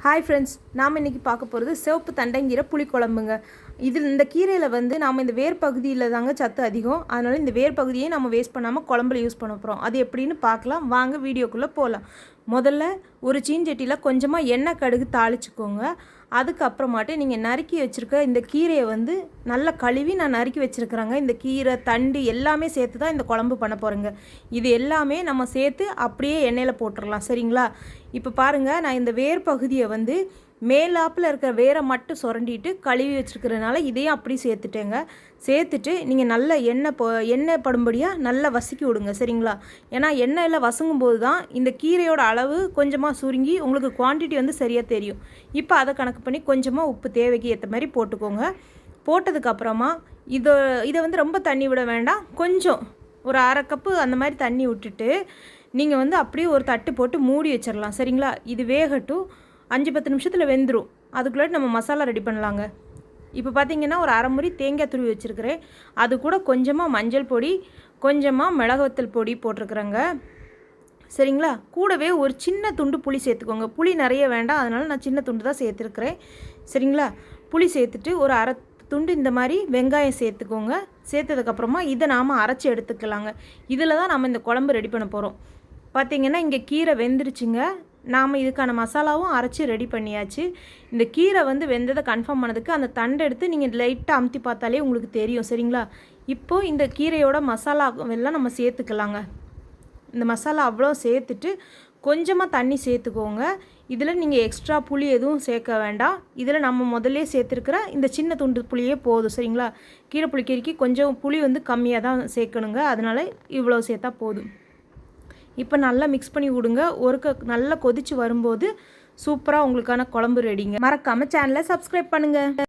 Hi friends, நாம் இன்றைக்கி பார்க்க போகிறது சிவப்பு தண்டைங்கீரை புளிக்குழம்புங்க. இந்த கீரையில் வந்து நாம் இந்த வேர் பகுதியில் தாங்க சத்து அதிகம். அதனால் இந்த வேர் பகுதியை நம்ம வேஸ்ட் பண்ணாமல் குழம்புல யூஸ் பண்ண போகிறோம். அது எப்படின்னு பார்க்கலாம் வாங்க, வீடியோக்குள்ளே போகலாம். முதல்ல ஒரு சீஞ்சட்டியில் கொஞ்சமாக எண்ணெய் கடுகு தாளிச்சுக்கோங்க. அதுக்கப்புறமாட்டு நீங்கள் நறுக்கி வச்சுருக்க இந்த கீரையை வந்து நல்லா கழுவி நான் நறுக்கி வச்சுருக்குறேங்க. இந்த கீரை தண்டு எல்லாமே சேர்த்து தான் இந்த குழம்பு பண்ண போகிறேங்க. இது எல்லாமே நம்ம சேர்த்து அப்படியே எண்ணெயில் போட்டுடலாம், சரிங்களா? இப்போ பாருங்கள், நான் இந்த வேர் பகுதியை வந்து மேலாப்பில் இருக்கிற வேரை மட்டும் சுரண்டிட்டு கழுவி வச்சுருக்கிறதுனால இதையும் அப்படி சேர்த்துட்டேங்க. சேர்த்துட்டு நீங்கள் நல்ல எண்ணெய் படும்படியாக நல்லா வதக்கி விடுங்க, சரிங்களா? ஏன்னா எண்ணெயில் வசங்கும் போது தான் இந்த கீரையோட அளவு கொஞ்சமாக சுருங்கி உங்களுக்கு குவான்டிட்டி வந்து சரியாக தெரியும். இப்போ அதை கணக்கு பண்ணி கொஞ்சமாக உப்பு தேவைக்கு ஏற்ற மாதிரி போட்டுக்கோங்க. போட்டதுக்கப்புறமா இதை வந்து ரொம்ப தண்ணி விட வேண்டாம், கொஞ்சம் ஒரு அரை கப்பு அந்த மாதிரி தண்ணி விட்டுட்டு நீங்கள் வந்து அப்படியே ஒரு தட்டு போட்டு மூடி வச்சிடலாம், சரிங்களா? இது வேகட்டும். 5-10 நிமிஷத்தில் வெந்துடும். அதுக்குள்ளே நம்ம மசாலா ரெடி பண்ணலாங்க. இப்போ பார்த்தீங்கன்னா ஒரு அரை முறி தேங்காய் துருவி வச்சுருக்கிறேன். அது கூட கொஞ்சமாக மஞ்சள் பொடி, கொஞ்சமாக மிளகுவத்தல் பொடி போட்டிருக்குறேங்க, சரிங்களா? கூடவே ஒரு சின்ன துண்டு புளி சேர்த்துக்கோங்க. புளி நிறைய வேண்டாம், அதனால் நான் சின்ன துண்டு தான் சேர்த்துருக்குறேன், சரிங்களா? புளி சேர்த்துட்டு ஒரு அரை துண்டு இந்த மாதிரி வெங்காயம் சேர்த்துக்கோங்க. சேர்த்ததுக்கப்புறமா இதை நாம் அரைச்சி எடுத்துக்கலாங்க. இதில் தான் நம்ம இந்த குழம்பு ரெடி பண்ண போகிறோம். பார்த்திங்கன்னா இங்கே கீரை வெந்துருச்சுங்க. நாம் இதுக்கான மசாலாவும் அரைச்சி ரெடி பண்ணியாச்சு. இந்த கீரை வந்து வெந்ததை கன்ஃபார்ம் பண்ணதுக்கு அந்த தண்டை எடுத்து நீங்கள் லைட்டாக அமுத்தி பார்த்தாலே உங்களுக்கு தெரியும், சரிங்களா? இப்போது இந்த கீரையோட மசாலா எல்லாம் நம்ம சேர்த்துக்கலாங்க. இந்த மசாலா அவ்வளோ சேர்த்துட்டு கொஞ்சமாக தண்ணி சேர்த்துக்கோங்க. இதில் நீங்கள் எக்ஸ்ட்ரா புளி எதுவும் சேர்க்க வேண்டாம். இதில் நம்ம முதல்ல சேர்த்துருக்கிற இந்த சின்ன துண்டு புளியே போதும், சரிங்களா? கீரை புளிக்கறிக்கு கொஞ்சம் புளி வந்து கம்மியாக தான் சேர்க்கணுங்க, அதனால் இவ்வளோ சேர்த்தா போதும். இப்போ நல்லா மிக்ஸ் பண்ணி விடுங்க. நல்லா கொதித்து வரும்போது சூப்பராக உங்களுக்கான குழம்பு ரெடிங்க. மறக்காமல் சேனலை சப்ஸ்கிரைப் பண்ணுங்கள்.